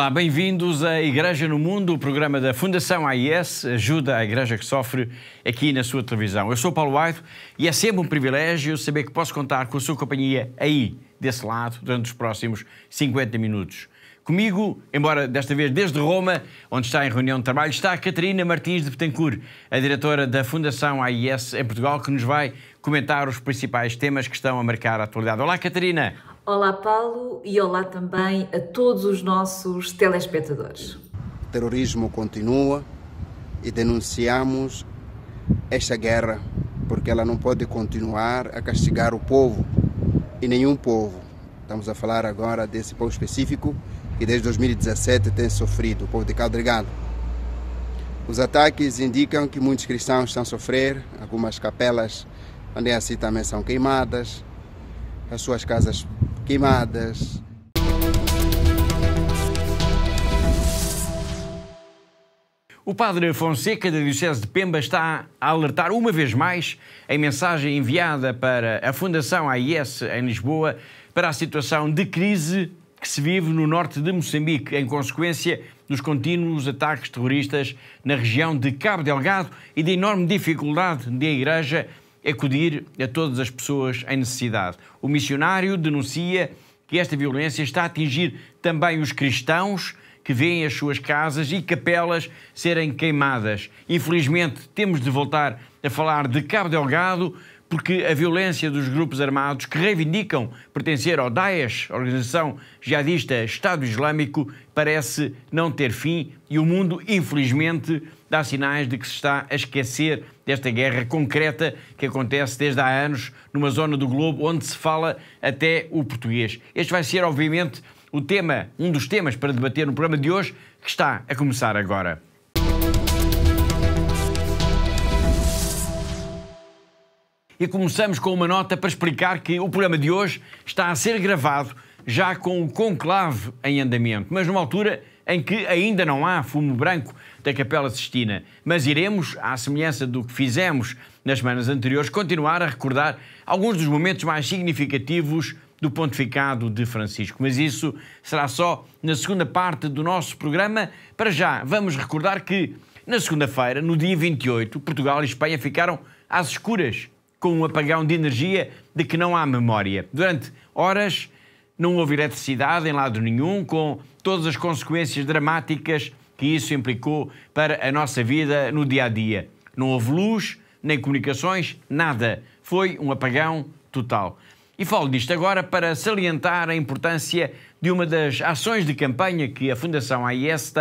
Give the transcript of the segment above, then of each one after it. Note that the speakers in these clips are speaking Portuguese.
Olá, bem-vindos à Igreja no Mundo, o programa da Fundação AIS, ajuda a Igreja que sofre, aqui na sua televisão. Eu sou Paulo Aito e é sempre um privilégio saber que posso contar com a sua companhia aí, desse lado, durante os próximos 50 minutos. Comigo, embora desta vez desde Roma, onde está em reunião de trabalho, está a Catarina Martins de Betancourt, a diretora da Fundação AIS em Portugal, que nos vai comentar os principais temas que estão a marcar a atualidade. Olá, Catarina! Olá, Paulo, e olá também a todos os nossos telespectadores. O terrorismo continua e denunciamos esta guerra porque ela não pode continuar a castigar o povo e nenhum povo. Estamos a falar agora desse povo específico que desde 2017 tem sofrido, o povo de Cabo Delgado. Os ataques indicam que muitos cristãos estão a sofrer, algumas capelas onde é assim também são queimadas, as suas casas queimadas. O padre Fonseca, da Diocese de Pemba, está a alertar uma vez mais, em mensagem enviada para a Fundação AIS em Lisboa, para a situação de crise que se vive no norte de Moçambique, em consequência dos contínuos ataques terroristas na região de Cabo Delgado e da enorme dificuldade da Igreja acudir a todas as pessoas em necessidade. O missionário denuncia que esta violência está a atingir também os cristãos que veem as suas casas e capelas serem queimadas. Infelizmente, temos de voltar a falar de Cabo Delgado, porque a violência dos grupos armados que reivindicam pertencer ao Daesh, organização jihadista Estado Islâmico, parece não ter fim e o mundo, infelizmente, dá sinais de que se está a esquecer desta guerra concreta que acontece desde há anos numa zona do globo onde se fala até o português. Este vai ser, obviamente, o tema, um dos temas para debater no programa de hoje, que está a começar agora. E começamos com uma nota para explicar que o programa de hoje está a ser gravado já com o conclave em andamento, mas numa altura em que ainda não há fumo branco da Capela Sistina. Mas iremos, à semelhança do que fizemos nas semanas anteriores, continuar a recordar alguns dos momentos mais significativos do pontificado de Francisco. Mas isso será só na segunda parte do nosso programa. Para já, vamos recordar que, na segunda-feira, no dia 28, Portugal e Espanha ficaram às escuras, com um apagão de energia de que não há memória. Durante horas não houve eletricidade em lado nenhum, com todas as consequências dramáticas que isso implicou para a nossa vida no dia-a-dia. Não houve luz, nem comunicações, nada. Foi um apagão total. E falo disto agora para salientar a importância de uma das ações de campanha que a Fundação AIS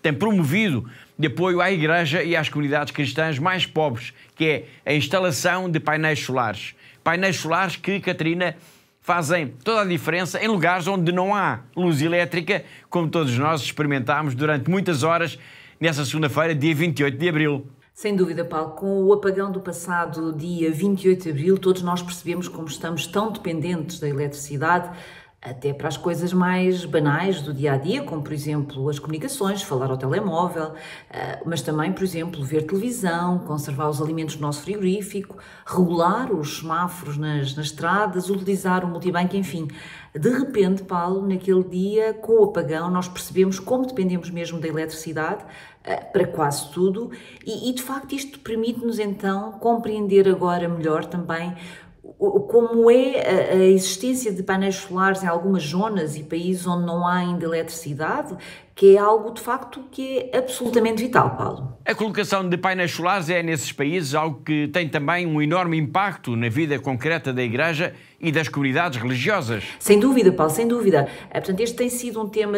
tem promovido de apoio à Igreja e às comunidades cristãs mais pobres, que é a instalação de painéis solares. Painéis solares que, Catarina, fazem toda a diferença em lugares onde não há luz elétrica, como todos nós experimentámos durante muitas horas nessa segunda-feira, dia 28 de abril. Sem dúvida, Paulo, com o apagão do passado dia 28 de abril, todos nós percebemos como estamos tão dependentes da eletricidade, até para as coisas mais banais do dia-a-dia, como, por exemplo, as comunicações, falar ao telemóvel, mas também, por exemplo, ver televisão, conservar os alimentos no nosso frigorífico, regular os semáforos nas estradas, utilizar o multibanco, enfim. De repente, Paulo, naquele dia, com o apagão, nós percebemos como dependemos mesmo da eletricidade para quase tudo e de facto, isto permite-nos, então, compreender agora melhor também como é a existência de painéis solares em algumas zonas e países onde não há ainda eletricidade, que é algo, de facto, que é absolutamente vital, Paulo. A colocação de painéis solares é, nesses países, algo que tem também um enorme impacto na vida concreta da Igreja e das comunidades religiosas. Sem dúvida, Paulo, sem dúvida. Portanto, este tem sido um tema,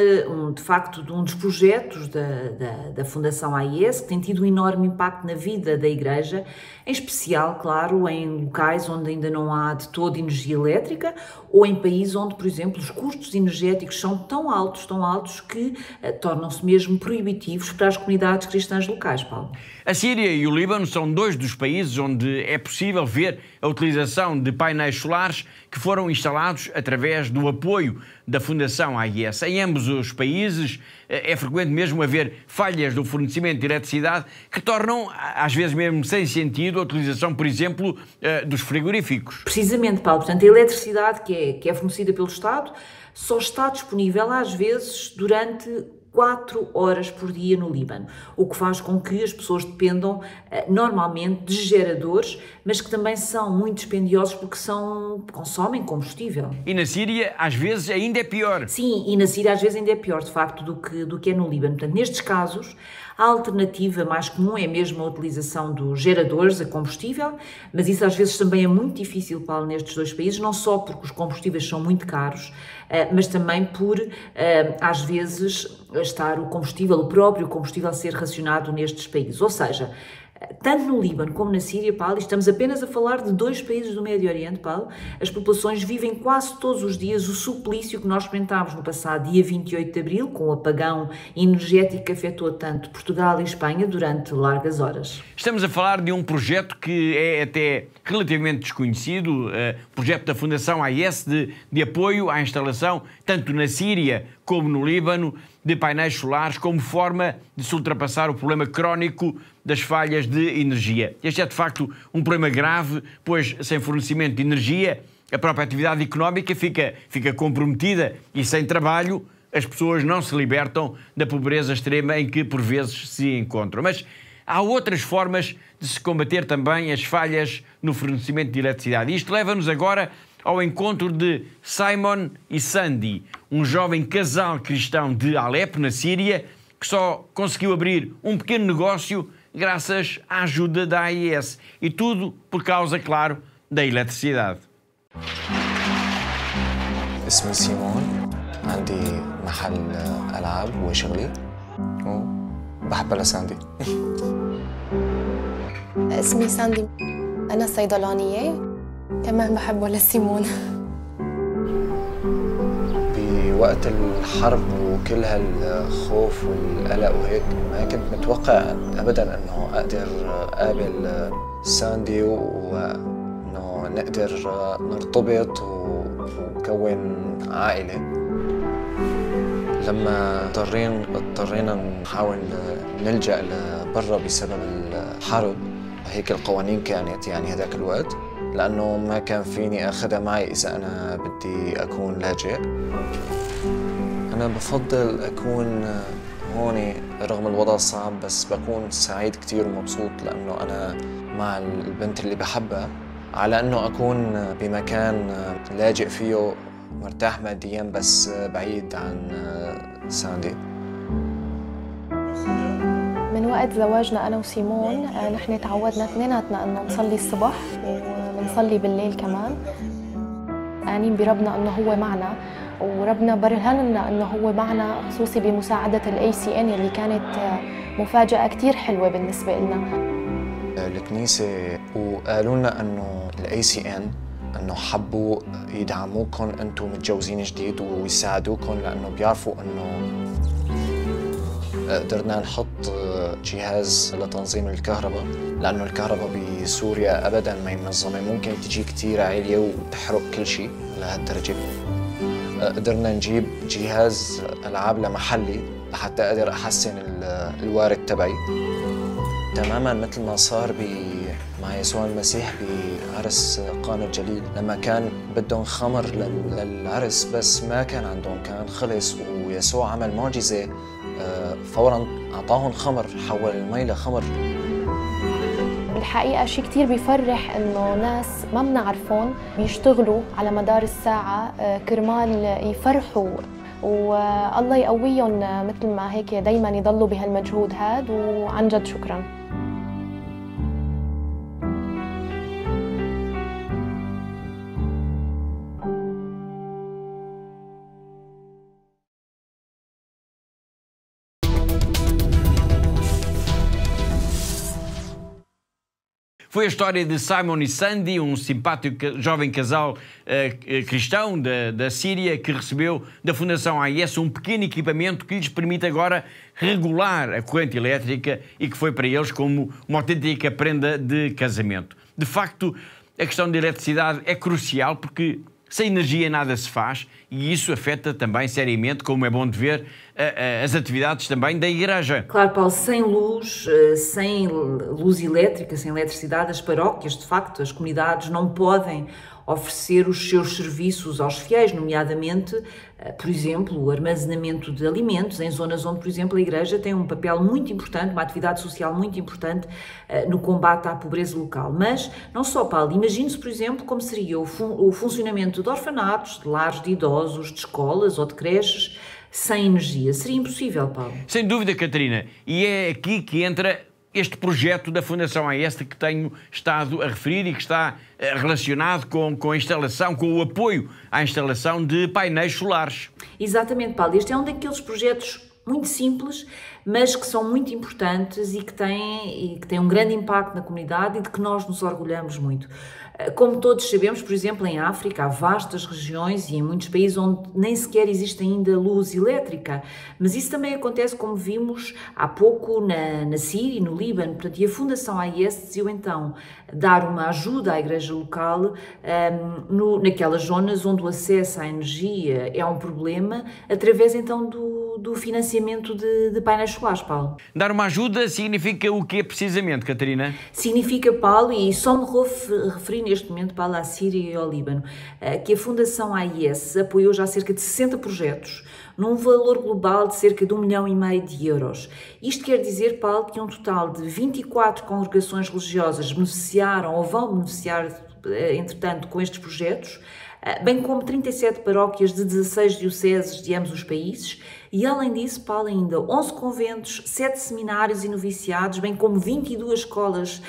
de facto, de um dos projetos da Fundação AIS, que tem tido um enorme impacto na vida da Igreja, em especial, claro, em locais onde ainda não há de todo energia elétrica ou em países onde, por exemplo, os custos energéticos são tão altos que tornam-se mesmo proibitivos para as comunidades cristãs locais, Paulo. A Síria e o Líbano são dois dos países onde é possível ver a utilização de painéis solares que foram instalados através do apoio da Fundação AIS. Em ambos os países é frequente mesmo haver falhas do fornecimento de eletricidade que tornam, às vezes mesmo sem sentido, a utilização, por exemplo, dos frigoríficos. Precisamente, Paulo. Portanto, a eletricidade que é fornecida pelo Estado só está disponível, às vezes, durante 4 horas por dia no Líbano, o que faz com que as pessoas dependam normalmente de geradores, mas que também são muito dispendiosos porque consomem combustível. E na Síria, às vezes, ainda é pior. Sim, e na Síria às vezes ainda é pior, de facto, do que é no Líbano. Portanto, nestes casos, a alternativa mais comum é mesmo a utilização dos geradores a combustível, mas isso às vezes também é muito difícil, Paulo, nestes dois países, não só porque os combustíveis são muito caros, mas também por, às vezes, estar o próprio combustível a ser racionado nestes países. Ou seja, tanto no Líbano como na Síria, Paulo, e estamos apenas a falar de 2 países do Médio Oriente, Paulo, as populações vivem quase todos os dias o suplício que nós experimentámos no passado dia 28 de Abril, com o apagão energético que afetou tanto Portugal e Espanha durante largas horas. Estamos a falar de um projeto que é até relativamente desconhecido, projeto da Fundação AES de apoio à instalação, tanto na Síria como no Líbano, de painéis solares como forma de se ultrapassar o problema crónico das falhas de energia. Este é, de facto, um problema grave, pois sem fornecimento de energia, a própria atividade económica fica comprometida e sem trabalho as pessoas não se libertam da pobreza extrema em que, por vezes, se encontram. Mas há outras formas de se combater também as falhas no fornecimento de eletricidade. Isto leva-nos agora ao encontro de Simon e Sandy, um jovem casal cristão de Alepo, na Síria, que só conseguiu abrir um pequeno negócio graças à ajuda da AES. E tudo por causa, claro, da eletricidade. اسمي سيمون، عندي محل ألعاب وشغلي وبحب لساندي. اسمي ساندي، أنا صيدلانية، كمان بحب لسيمون. بوقت الحرب وكل هالخوف والقلق وهيك ما كنت متوقع أبداً إنه أقدر أقابل ساندي وإنه نقدر نرتبط ونكون عائلة. لما اضطرينا نحاول نلجأ لبرا بسبب الحرب، هيك القوانين كانت يعني هذاك الوقت، لأنه ما كان فيني أخذها معي إذا أنا بدي أكون لاجئ. أنا بفضل أكون هون رغم الوضع صعب، بس بكون سعيد كتير ومبسوط لأنه أنا مع البنت اللي بحبها، على أنه أكون بمكان لاجئ فيه مرتاح مادياً بس بعيد عن ساندي. من وقت زواجنا أنا وسيمون نحن تعودنا اثنيناتنا إنه نصلي الصبح ونصلي بالليل كمان، آمنين بربنا إنه هو معنا، وربنا برهن لنا إنه هو معنا، خصوصي بمساعدة الACN اللي كانت مفاجأة كتير حلوة بالنسبة لنا. الكنيسة وقالوا لنا إنه الACN إنه حبوا يدعموكم أنتم متجوزين جديد ويساعدوكم، لأنه بيعرفوا إنه قدرنا نحط جهاز لتنظيم الكهرباء، لأنه الكهرباء بسوريا أبداً ما منظمة، ممكن تجي كتير عالية وتحرق كل شيء لهالدرجة. قدرنا نجيب جهاز ألعاب لمحلي لحتى أقدر أحسن الوارد تبعي، تماماً مثل ما صار مع يسوع المسيح بعرس قانا الجليل، لما كان بدهم خمر للعرس بس ما كان عندهم، كان خلص ويسوع عمل معجزة، فوراً أعطاهم خمر، حول المي لخمر. بالحقيقة شيء كتير بيفرح إنه ناس ما بنعرفون بيشتغلوا على مدار الساعة كرمال يفرحوا، والله يقويهم مثل ما هيك دايماً يضلوا بهالمجهود هاد، وعن جد شكراً. Foi a história de Simon e Sandy, um simpático jovem casal cristão da Síria que recebeu da Fundação AES um pequeno equipamento que lhes permite agora regular a corrente elétrica e que foi para eles como uma autêntica prenda de casamento. De facto, a questão da eletricidade é crucial porque sem energia nada se faz e isso afeta também seriamente, como é bom de ver, as atividades também da Igreja. Claro, Paulo, sem luz elétrica, sem eletricidade, as paróquias, de facto, as comunidades não podem oferecer os seus serviços aos fiéis, nomeadamente, por exemplo, o armazenamento de alimentos em zonas onde, por exemplo, a Igreja tem um papel muito importante, uma atividade social muito importante no combate à pobreza local. Mas, não só, Paulo, imagine-se, por exemplo, como seria o funcionamento de orfanatos, de lares de idosos, de escolas ou de creches, sem energia. Seria impossível, Paulo. Sem dúvida, Catarina. E é aqui que entra este projeto da Fundação AES que tenho estado a referir e que está relacionado com a instalação, com o apoio à instalação de painéis solares. Exatamente, Paulo. Este é um daqueles projetos muito simples, mas que são muito importantes e que têm um grande impacto na comunidade e de que nós nos orgulhamos muito. Como todos sabemos, por exemplo, em África há vastas regiões e em muitos países onde nem sequer existe ainda luz elétrica, mas isso também acontece, como vimos há pouco, na Síria e no Líbano. Portanto, e a Fundação AES decidiu então dar uma ajuda à igreja local naquelas zonas onde o acesso à energia é um problema, através então do financiamento de painéis solares, Paulo. Dar uma ajuda significa o quê precisamente, Catarina? Significa, Paulo, e só me vou referir neste momento, Paulo, à Síria e ao Líbano, que a Fundação AES apoiou já cerca de 60 projetos, num valor global de cerca de 1,5 milhão de euros. Isto quer dizer, Paulo, que um total de 24 congregações religiosas beneficiaram ou vão beneficiar, entretanto, com estes projetos, bem como 37 paróquias de 16 dioceses de ambos os países e, além disso, Paulo, ainda 11 conventos, 7 seminários e noviciados, bem como 22 escolas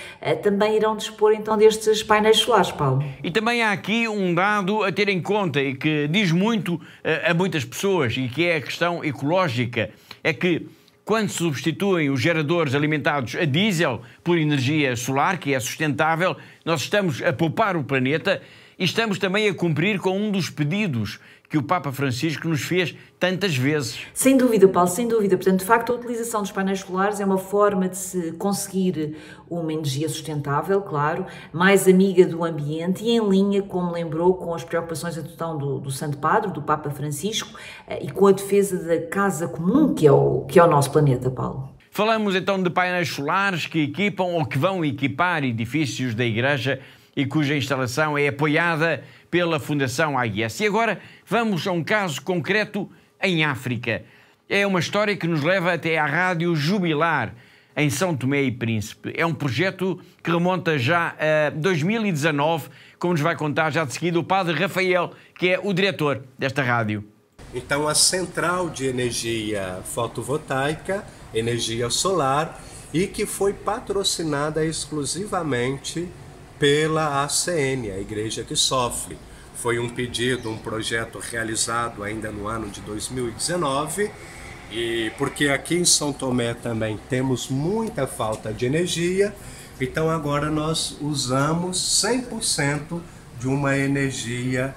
também irão dispor então destes painéis solares, Paulo. E também há aqui um dado a ter em conta e que diz muito a muitas pessoas e que é a questão ecológica, é que quando se substituem os geradores alimentados a diesel por energia solar, que é sustentável, nós estamos a poupar o planeta. E estamos também a cumprir com um dos pedidos que o Papa Francisco nos fez tantas vezes. Sem dúvida, Paulo, sem dúvida. Portanto, de facto, a utilização dos painéis solares é uma forma de se conseguir uma energia sustentável, claro, mais amiga do ambiente e em linha, como lembrou, com as preocupações então do Santo Padre, do Papa Francisco, e com a defesa da casa comum, que é o nosso planeta, Paulo. Falamos então de painéis solares que equipam ou que vão equipar edifícios da Igreja e cuja instalação é apoiada pela Fundação AES. E agora vamos a um caso concreto em África. É uma história que nos leva até à Rádio Jubilar, em São Tomé e Príncipe. É um projeto que remonta já a 2019, como nos vai contar já de seguida o Padre Rafael, que é o diretor desta rádio. Então, a central de energia fotovoltaica, energia solar, e que foi patrocinada exclusivamente pela ACN, a Igreja que Sofre. Foi um pedido, um projeto realizado ainda no ano de 2019, e porque aqui em São Tomé também temos muita falta de energia, então agora nós usamos 100% de uma energia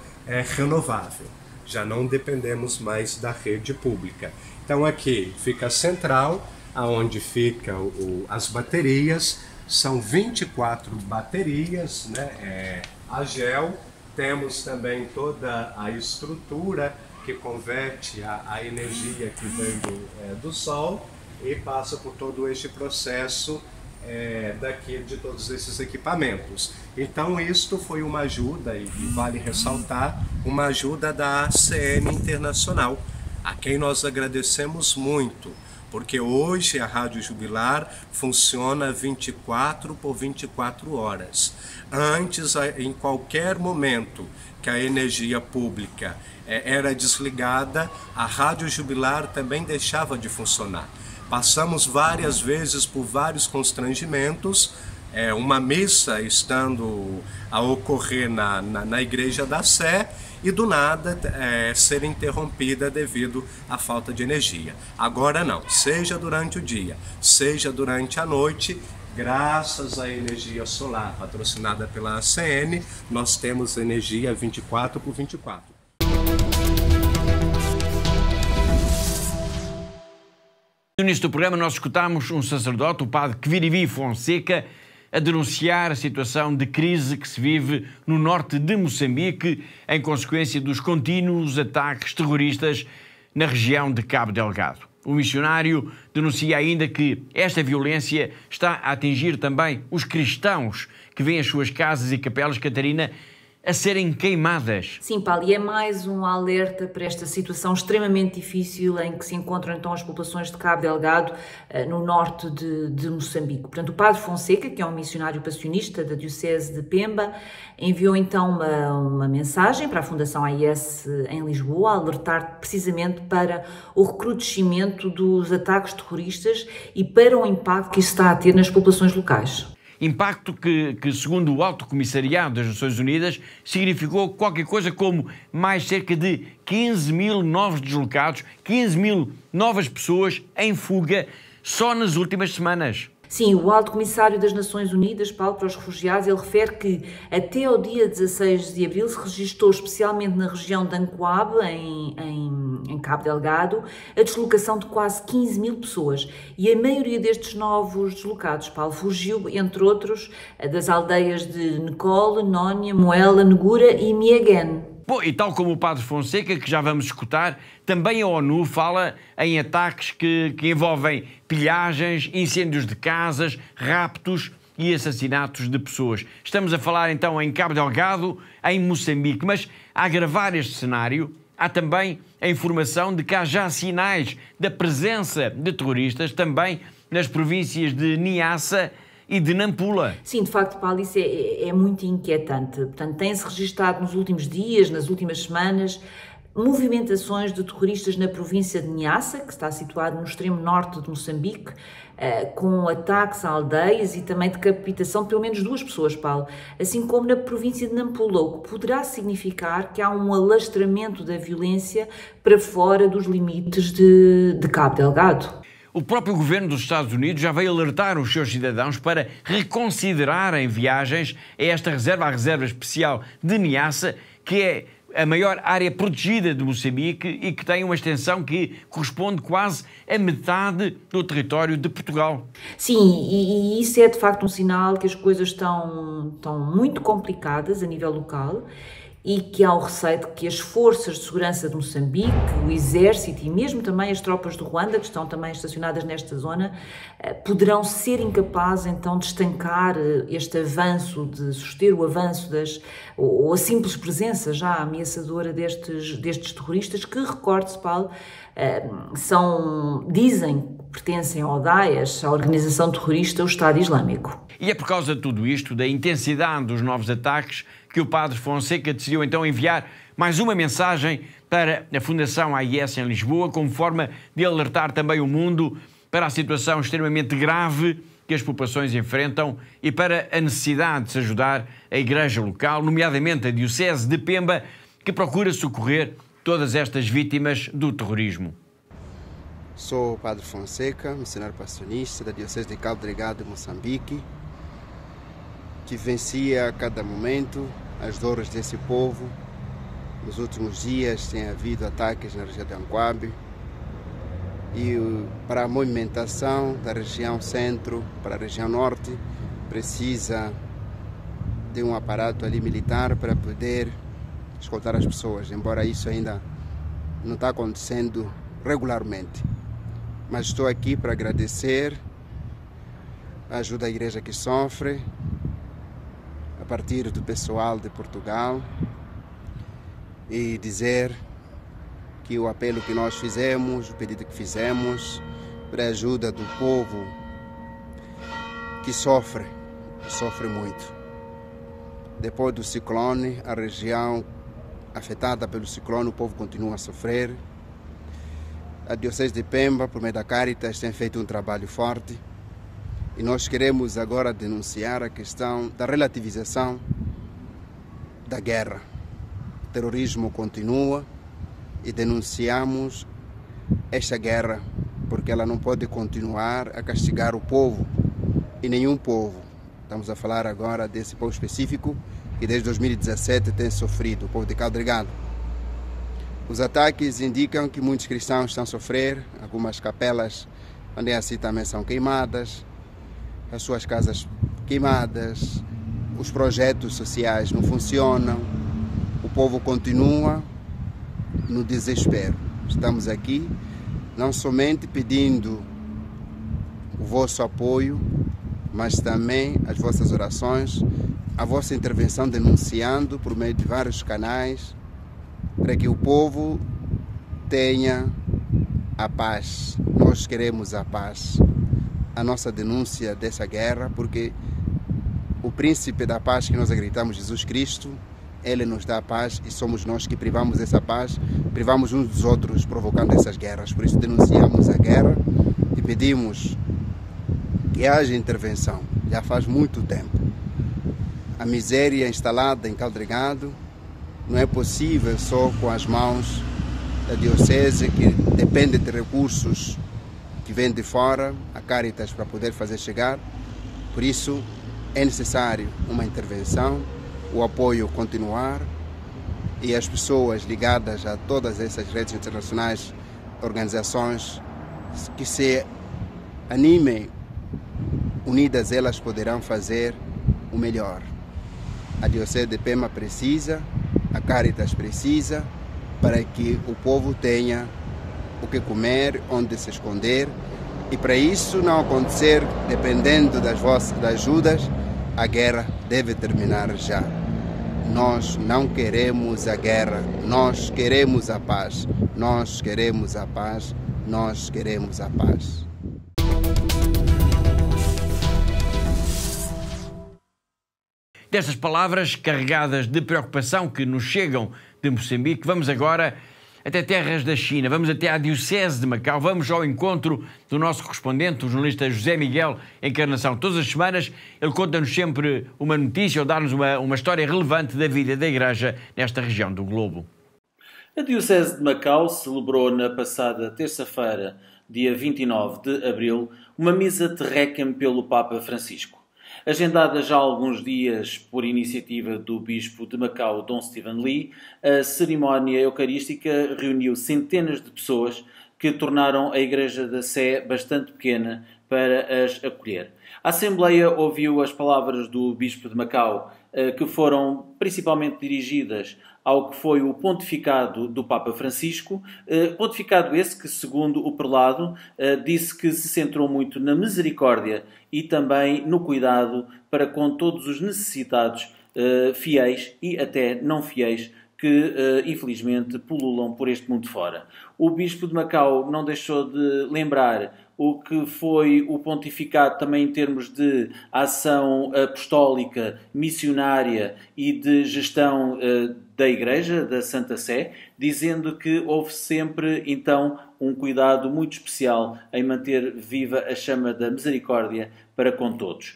renovável. Já não dependemos mais da rede pública. Então aqui fica a central, aonde ficam as baterias. São 24 baterias, né? A GEL. Temos também toda a estrutura que converte a energia que vem do sol e passa por todo este processo daqui de todos esses equipamentos. Então isto foi uma ajuda, e vale ressaltar, uma ajuda da ACN Internacional, a quem nós agradecemos muito, porque hoje a Rádio Jubilar funciona 24 por 24 horas. Antes, em qualquer momento que a energia pública era desligada, a Rádio Jubilar também deixava de funcionar. Passamos várias vezes por vários constrangimentos, uma missa estando a ocorrer na Igreja da Sé, e do nada ser interrompida devido à falta de energia. Agora não, seja durante o dia, seja durante a noite, graças à energia solar patrocinada pela ACN, nós temos energia 24 por 24. No início do programa nós escutámos um sacerdote, o padre Quirivi Fonseca, a denunciar a situação de crise que se vive no norte de Moçambique em consequência dos contínuos ataques terroristas na região de Cabo Delgado. O missionário denuncia ainda que esta violência está a atingir também os cristãos que vêem as suas casas e capelas, Catarina, a serem queimadas. Sim, Paulo, e é mais um alerta para esta situação extremamente difícil em que se encontram então as populações de Cabo Delgado, no norte de Moçambique. Portanto, o Padre Fonseca, que é um missionário passionista da Diocese de Pemba, enviou então uma mensagem para a Fundação AIS em Lisboa, a alertar precisamente para o recrudescimento dos ataques terroristas e para o impacto que isso está a ter nas populações locais. Impacto que, segundo o Alto Comissariado das Nações Unidas, significou qualquer coisa como mais cerca de 15 mil novos deslocados, 15 mil novas pessoas em fuga só nas últimas semanas. Sim, o Alto Comissário das Nações Unidas, Paulo, para os Refugiados, ele refere que até ao dia 16 de abril se registrou, especialmente na região de Ancoab, em Cabo Delgado, a deslocação de quase 15 mil pessoas. E a maioria destes novos deslocados, Paulo, fugiu, entre outros, das aldeias de Nicole, Nónia, Moela, Negura e Miegen. Bom, e tal como o Padre Fonseca, que já vamos escutar, também a ONU fala em ataques que envolvem pilhagens, incêndios de casas, raptos e assassinatos de pessoas. Estamos a falar então em Cabo Delgado, em Moçambique, mas a agravar este cenário, há também a informação de que há já sinais da presença de terroristas também nas províncias de Niassa e de Nampula. Sim, de facto, Paulo, isso é muito inquietante. Portanto, tem-se registado nos últimos dias, nas últimas semanas, movimentações de terroristas na província de Niassa, que está situado no extremo norte de Moçambique, com ataques a aldeias e também decapitação de pelo menos 2 pessoas, Paulo, assim como na província de Nampula, o que poderá significar que há um alastramento da violência para fora dos limites de Cabo Delgado. O próprio governo dos Estados Unidos já veio alertar os seus cidadãos para reconsiderarem viagens a esta reserva, a reserva especial de Niassa, que é a maior área protegida de Moçambique e que tem uma extensão que corresponde quase a metade do território de Portugal. Sim, e isso é de facto um sinal que as coisas estão muito complicadas a nível local e que há o receio de que as forças de segurança de Moçambique, o exército e mesmo também as tropas do Ruanda, que estão também estacionadas nesta zona, poderão ser incapazes então de estancar este avanço, de suster o avanço ou a simples presença já ameaçadora destes terroristas, que, recorde-se, Paulo, dizem que pertencem ao Daesh, à organização terrorista, o Estado Islâmico. E é por causa de tudo isto, da intensidade dos novos ataques, que o Padre Fonseca decidiu então enviar mais uma mensagem para a Fundação AIS em Lisboa, como forma de alertar também o mundo para a situação extremamente grave que as populações enfrentam e para a necessidade de se ajudar a Igreja local, nomeadamente a Diocese de Pemba, que procura socorrer todas estas vítimas do terrorismo. Sou o Padre Fonseca, missionário passionista da Diocese de Cabo Delgado, Moçambique, que vivencia a cada momento as dores desse povo. Nos últimos dias tem havido ataques na região de Ancoab e para a movimentação da região centro para a região norte precisa de um aparato ali militar para poder escoltar as pessoas, embora isso ainda não está acontecendo regularmente. Mas estou aqui para agradecer a ajuda da igreja que sofre, a partir do pessoal de Portugal, e dizer que o apelo que nós fizemos, o pedido que fizemos para a ajuda do povo que sofre muito. Depois do ciclone, a região afetada pelo ciclone, o povo continua a sofrer. A Diocese de Pemba, por meio da Caritas, tem feito um trabalho forte. E nós queremos agora denunciar a questão da relativização da guerra. O terrorismo continua e denunciamos esta guerra porque ela não pode continuar a castigar o povo e nenhum povo. Estamos a falar agora desse povo específico que desde 2017 tem sofrido, o povo de Cabo Delgado. Os ataques indicam que muitos cristãos estão a sofrer, algumas capelas onde assim também são queimadas, as suas casas queimadas, os projetos sociais não funcionam, o povo continua no desespero. Estamos aqui não somente pedindo o vosso apoio, mas também as vossas orações, a vossa intervenção denunciando por meio de vários canais, para que o povo tenha a paz. Nós queremos a paz. A nossa denúncia dessa guerra, porque o príncipe da paz que nós acreditamos, Jesus Cristo, Ele nos dá a paz e somos nós que privamos dessa paz, privamos uns dos outros, provocando essas guerras. Por isso denunciamos a guerra e pedimos que haja intervenção. Já faz muito tempo. A miséria instalada em Cabo Delgado não é possível só com as mãos da diocese, que depende de recursos que vêm de fora, a Caritas, para poder fazer chegar. Por isso é necessário uma intervenção, o apoio continuar e as pessoas ligadas a todas essas redes internacionais, organizações que se animem, unidas elas poderão fazer o melhor. A Diocese de Pema precisa, a Caritas precisa, para que o povo tenha o que comer, onde se esconder, e para isso não acontecer, dependendo das vossas ajudas, a guerra deve terminar já. Nós não queremos a guerra, nós queremos a paz, nós queremos a paz, nós queremos a paz. Destas palavras carregadas de preocupação que nos chegam de Moçambique, vamos agora até terras da China, vamos até à Diocese de Macau, vamos ao encontro do nosso correspondente, o jornalista José Miguel Encarnação. Todas as semanas ele conta-nos sempre uma notícia ou dá-nos uma história relevante da vida da Igreja nesta região do globo. A Diocese de Macau celebrou na passada terça-feira, dia 29 de abril, uma missa de réquiem pelo Papa Francisco. Agendada já há alguns dias por iniciativa do Bispo de Macau, Dom Stephen Lee, a cerimónia eucarística reuniu centenas de pessoas que tornaram a Igreja da Sé bastante pequena para as acolher. A Assembleia ouviu as palavras do Bispo de Macau, que foram principalmente dirigidas ao que foi o pontificado do Papa Francisco, pontificado esse que, segundo o prelado, disse que se centrou muito na misericórdia e também no cuidado para com todos os necessitados, fiéis e até não fiéis, que infelizmente pululam por este mundo fora. O Bispo de Macau não deixou de lembrar o que foi o pontificado também em termos de ação apostólica, missionária e de gestão da Igreja, da Santa Sé, dizendo que houve sempre, então, um cuidado muito especial em manter viva a chama da misericórdia para com todos.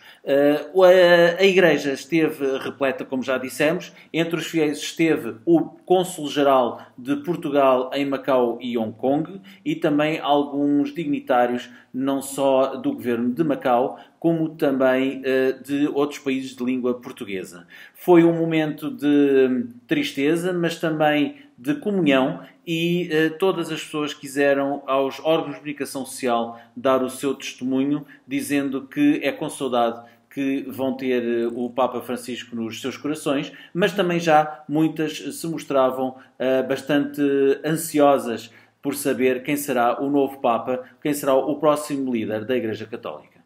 A Igreja esteve repleta, como já dissemos. Entre os fiéis esteve o Cônsul-Geral de Portugal em Macau e Hong Kong e também alguns dignitários, não só do governo de Macau, como também de outros países de língua portuguesa. Foi um momento de tristeza, mas também de comunhão, e todas as pessoas quiseram aos órgãos de comunicação social dar o seu testemunho, dizendo que é com saudade que vão ter o Papa Francisco nos seus corações, mas também já muitas se mostravam bastante ansiosas por saber quem será o novo Papa, quem será o próximo líder da Igreja Católica.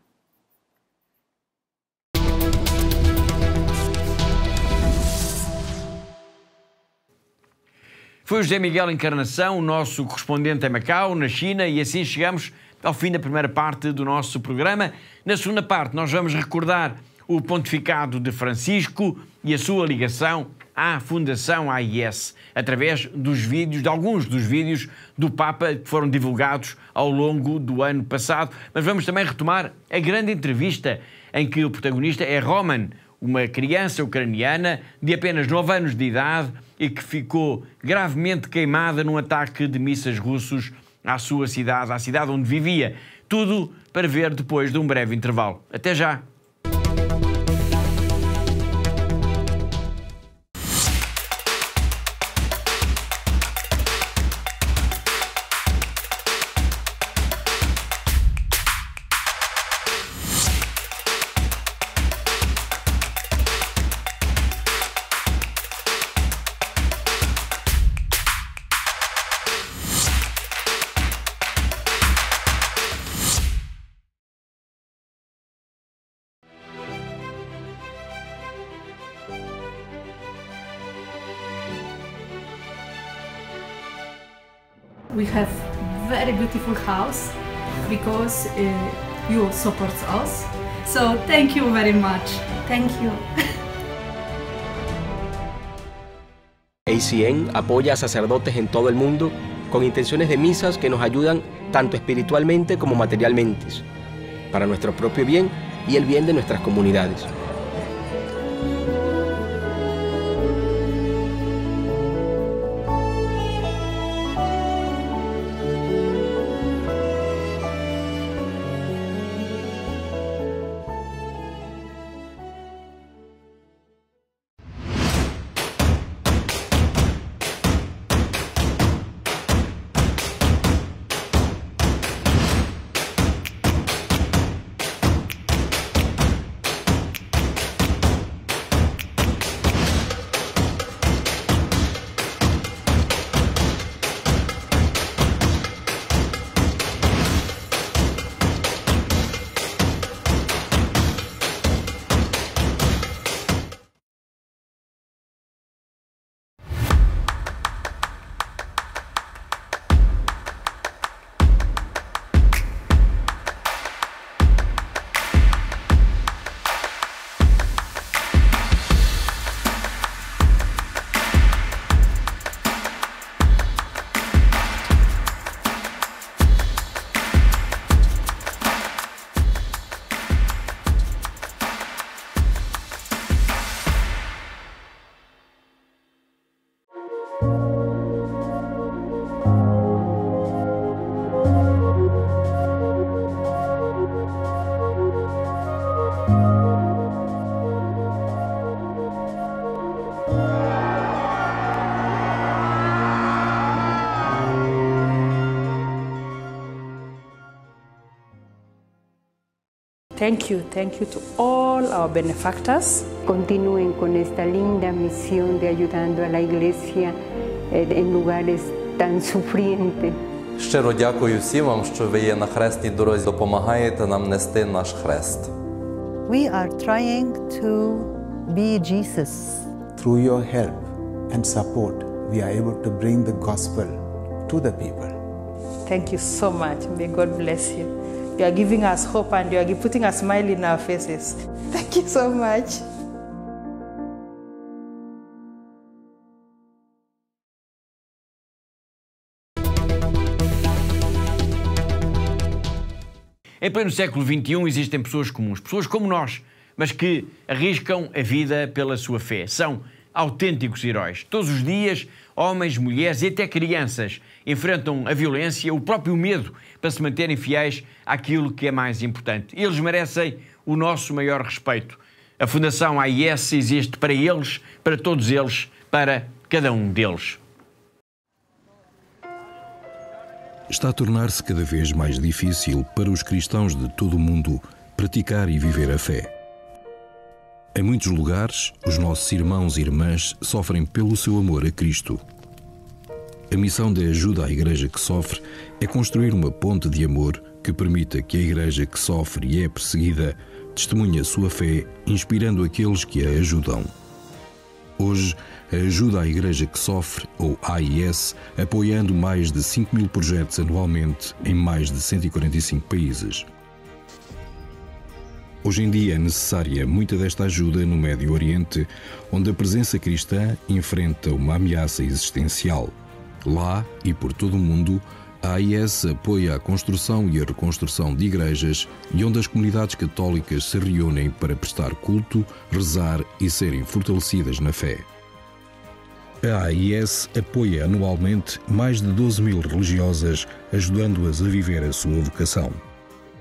Foi o José Miguel Encarnação, o nosso correspondente em Macau, na China, e assim chegamos ao fim da primeira parte do nosso programa. Na segunda parte nós vamos recordar o pontificado de Francisco e a sua ligação à Fundação AIS, através dos vídeos, de alguns dos vídeos do Papa que foram divulgados ao longo do ano passado. Mas vamos também retomar a grande entrevista em que o protagonista é Roman, uma criança ucraniana de apenas 9 anos de idade e que ficou gravemente queimada num ataque de mísseis russos à sua cidade, à cidade onde vivia. Tudo para ver depois de um breve intervalo. Até já! We have very beautiful house because you support us. So thank you very much. Thank you. ACN apoya a sacerdotes en todo el mundo con intenciones de misas que nos ayudan tanto espiritualmente como materialmente, para nuestro propio bien y el bien de nuestras comunidades. Thank you to all our benefactors. Continúen con esta linda misión de ayudando a la Iglesia en lugares tan sufrientes. Щиро дякую всім вам, що ви є на хресній дорозі, допомагаєте нам нести наш хрест. We are trying to be Jesus. Through your help and support, we are able to bring the gospel to the people. Thank you so much. May God bless you. You are giving us hope and you are putting a smile in our faces. Thank you so much. Em pleno século XXI existem pessoas comuns, pessoas como nós, mas que arriscam a vida pela sua fé. São autênticos heróis. Todos os dias, homens, mulheres e até crianças enfrentam a violência, o próprio medo, para se manterem fiéis àquilo que é mais importante. Eles merecem o nosso maior respeito. A Fundação AIS existe para eles, para todos eles, para cada um deles. Está a tornar-se cada vez mais difícil para os cristãos de todo o mundo praticar e viver a fé. Em muitos lugares, os nossos irmãos e irmãs sofrem pelo seu amor a Cristo. A missão de ajuda à Igreja que sofre é construir uma ponte de amor que permita que a Igreja que sofre e é perseguida testemunhe a sua fé, inspirando aqueles que a ajudam. Hoje, a ajuda à Igreja que sofre, ou AIS, apoiando mais de 5.000 projetos anualmente em mais de 145 países. Hoje em dia é necessária muita desta ajuda no Médio Oriente, onde a presença cristã enfrenta uma ameaça existencial. Lá e por todo o mundo, a AIS apoia a construção e a reconstrução de igrejas e onde as comunidades católicas se reúnem para prestar culto, rezar e serem fortalecidas na fé. A AIS apoia anualmente mais de 12.000 religiosas, ajudando-as a viver a sua vocação.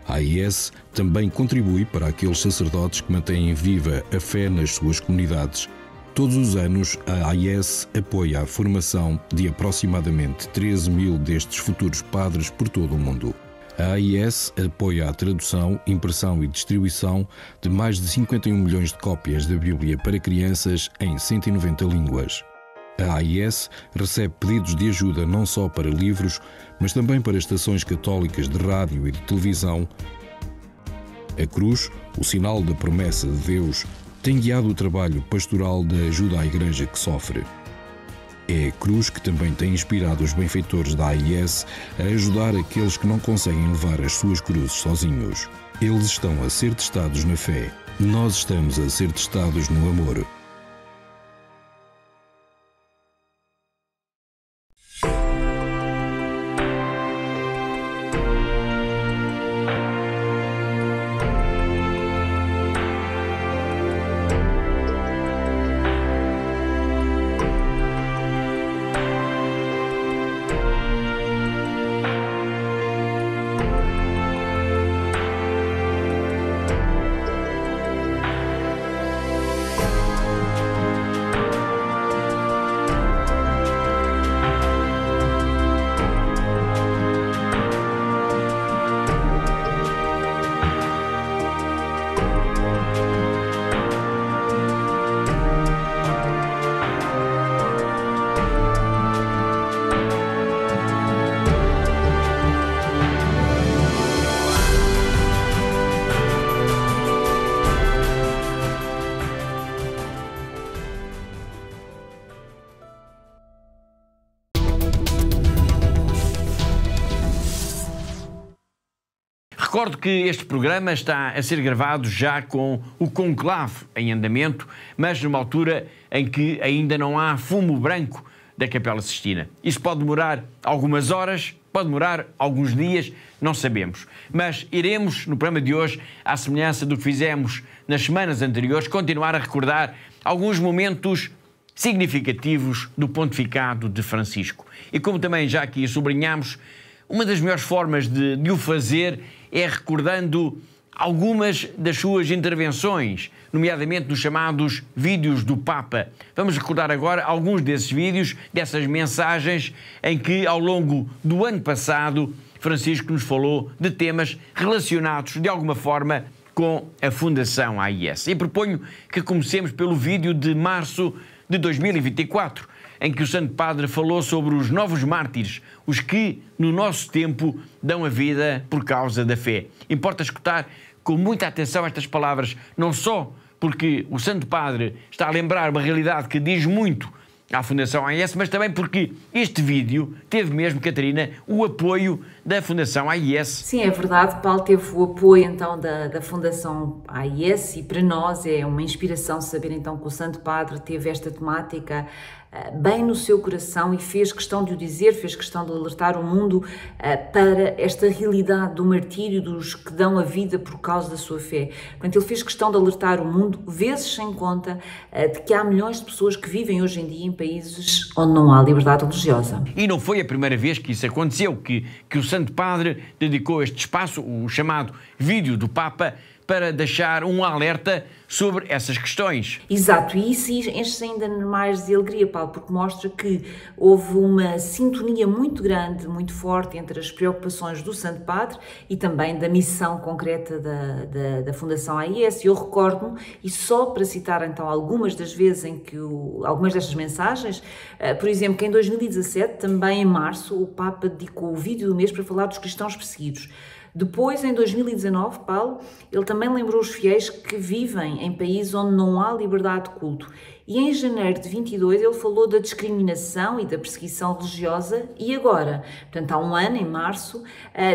A AIS também contribui para aqueles sacerdotes que mantêm viva a fé nas suas comunidades. Todos os anos, a AIS apoia a formação de aproximadamente 13.000 destes futuros padres por todo o mundo. A AIS apoia a tradução, impressão e distribuição de mais de 51 milhões de cópias da Bíblia para crianças em 190 línguas. A AIS recebe pedidos de ajuda não só para livros, mas também para estações católicas de rádio e de televisão. A cruz, o sinal da promessa de Deus, tem guiado o trabalho pastoral da ajuda à Igreja que sofre. É a cruz que também tem inspirado os benfeitores da AIS a ajudar aqueles que não conseguem levar as suas cruzes sozinhos. Eles estão a ser testados na fé. Nós estamos a ser testados no amor. Recordo que este programa está a ser gravado já com o conclave em andamento, mas numa altura em que ainda não há fumo branco da Capela Sistina. Isso pode demorar algumas horas, pode demorar alguns dias, não sabemos. Mas iremos, no programa de hoje, à semelhança do que fizemos nas semanas anteriores, continuar a recordar alguns momentos significativos do pontificado de Francisco. E como também já aqui sublinhamos, uma das melhores formas de o fazer é recordando algumas das suas intervenções, nomeadamente nos chamados vídeos do Papa. Vamos recordar agora alguns desses vídeos, dessas mensagens, em que ao longo do ano passado Francisco nos falou de temas relacionados de alguma forma com a Fundação AIS. E proponho que comecemos pelo vídeo de março de 2024, em que o Santo Padre falou sobre os novos mártires, os que, no nosso tempo, dão a vida por causa da fé. Importa escutar com muita atenção estas palavras, não só porque o Santo Padre está a lembrar uma realidade que diz muito à Fundação AIS, mas também porque este vídeo teve mesmo, Catarina, o apoio da Fundação AIS. Sim, é verdade, Paulo, teve o apoio então da Fundação AIS e para nós é uma inspiração saber então que o Santo Padre teve esta temática bem no seu coração e fez questão de o dizer, fez questão de alertar o mundo para esta realidade do martírio dos que dão a vida por causa da sua fé. Portanto, ele fez questão de alertar o mundo, vezes sem conta, de que há milhões de pessoas que vivem hoje em dia em países onde não há liberdade religiosa. E não foi a primeira vez que isso aconteceu, que o Santo Padre dedicou este espaço, o chamado vídeo do Papa, para deixar um alerta sobre essas questões. Exato, e isso enche ainda mais de alegria, Paulo, porque mostra que houve uma sintonia muito grande, muito forte entre as preocupações do Santo Padre e também da missão concreta da Fundação AIS. Eu recordo-me, e só para citar então algumas das vezes em que algumas destas mensagens, por exemplo, que em 2017, também em março, o Papa dedicou o vídeo do mês para falar dos cristãos perseguidos. Depois, em 2019, Paulo, ele também lembrou os fiéis que vivem em países onde não há liberdade de culto. E em janeiro de 22 ele falou da discriminação e da perseguição religiosa e agora, portanto há um ano, em março,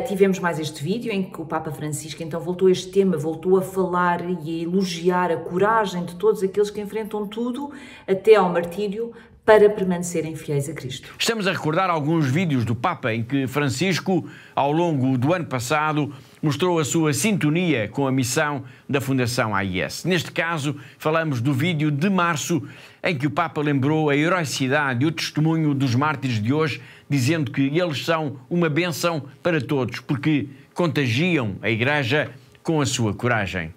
tivemos mais este vídeo em que o Papa Francisco então voltou a este tema, voltou a falar e a elogiar a coragem de todos aqueles que enfrentam tudo até ao martírio para permanecerem fiéis a Cristo. Estamos a recordar alguns vídeos do Papa em que Francisco, ao longo do ano passado, mostrou a sua sintonia com a missão da Fundação AIS. Neste caso, falamos do vídeo de março, em que o Papa lembrou a heroicidade e o testemunho dos mártires de hoje, dizendo que eles são uma bênção para todos, porque contagiam a Igreja com a sua coragem.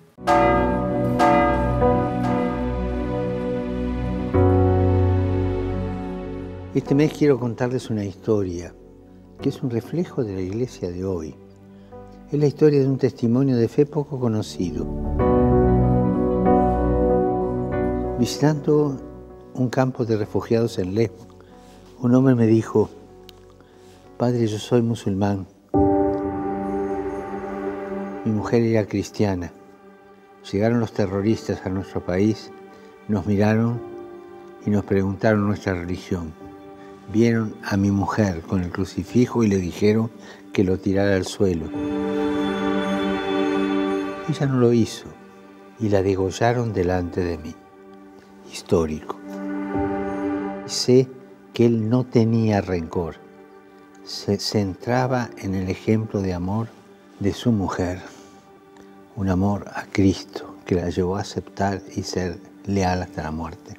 Este mes quiero contarles una historia que es un reflejo de la iglesia de hoy. Es la historia de un testimonio de fe poco conocido. Visitando un campo de refugiados en Lesbos, un hombre me dijo: Padre, yo soy musulmán. Mi mujer era cristiana. Llegaron los terroristas a nuestro país, nos miraron y nos preguntaron nuestra religión. vieron a mi mujer con el crucifijo y le dijeron que lo tirara al suelo. Ella no lo hizo y la degollaron delante de mí. Histórico. Sé que él no tenía rencor. Se centraba en el ejemplo de amor de su mujer. Un amor a Cristo que la llevó a aceptar y ser leal hasta la muerte.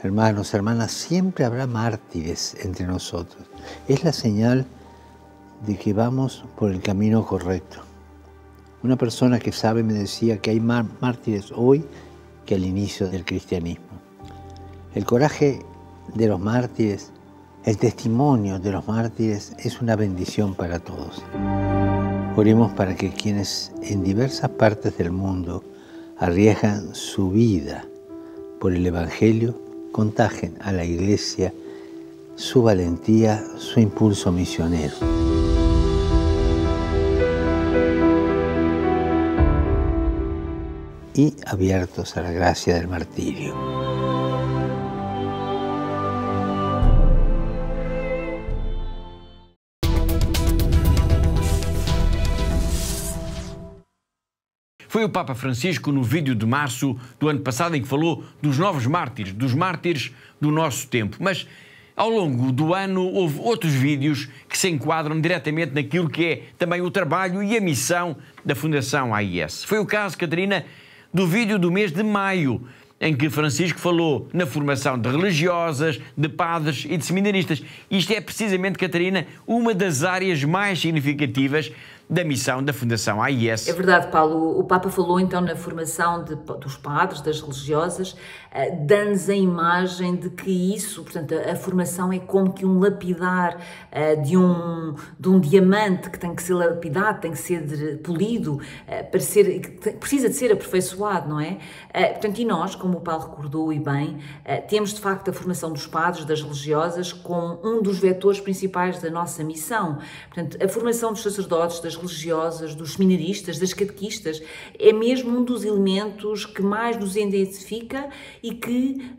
Hermanos, hermanas, siempre habrá mártires entre nosotros. Es la señal de que vamos por el camino correcto. Una persona que sabe me decía que hay más mártires hoy que al inicio del cristianismo. El coraje de los mártires, el testimonio de los mártires es una bendición para todos. Oremos para que quienes en diversas partes del mundo arriesgan su vida por el Evangelio, contagien a la Iglesia su valentía, su impulso misionero. Y abiertos a la gracia del martirio. Foi o Papa Francisco no vídeo de março do ano passado em que falou dos novos mártires, dos mártires do nosso tempo. Mas ao longo do ano houve outros vídeos que se enquadram diretamente naquilo que é também o trabalho e a missão da Fundação AIS. Foi o caso, Catarina, do vídeo do mês de maio, em que Francisco falou na formação de religiosas, de padres e de seminaristas. Isto é precisamente, Catarina, uma das áreas mais significativas da missão da Fundação AIS. É verdade, Paulo. O Papa falou então na formação dos padres, das religiosas, dando-nos a imagem de que isso, portanto, a formação é como que um lapidar de um diamante que tem que ser lapidado, tem que ser polido, precisa de ser aperfeiçoado, não é? Portanto, e nós, como o Paulo recordou e bem, temos de facto a formação dos padres, das religiosas, como um dos vetores principais da nossa missão. Portanto, a formação dos sacerdotes, das religiosas, dos seminaristas, das catequistas, é mesmo um dos elementos que mais nos identifica e que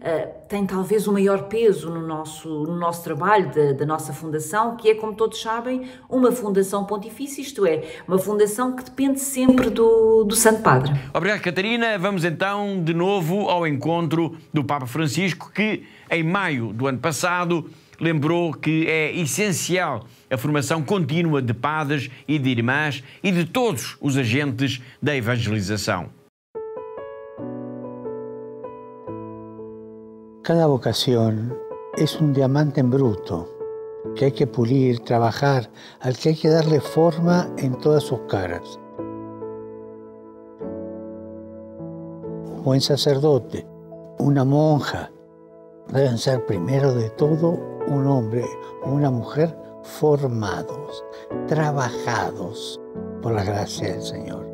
tem talvez o maior peso no nosso trabalho da nossa fundação, que é, como todos sabem, uma fundação pontifícia, isto é, uma fundação que depende sempre do Santo Padre. Obrigado, Catarina. Vamos então de novo ao encontro do Papa Francisco, que em maio do ano passado lembrou que é essencial a formação contínua de padres e de irmãs e de todos os agentes da evangelização. Cada vocación es un diamante en bruto que hay que pulir, trabajar, al que hay que darle forma en todas sus caras. Un buen sacerdote, una monja, deben ser primero de todo un hombre o una mujer formados, trabajados por la gracia del Señor.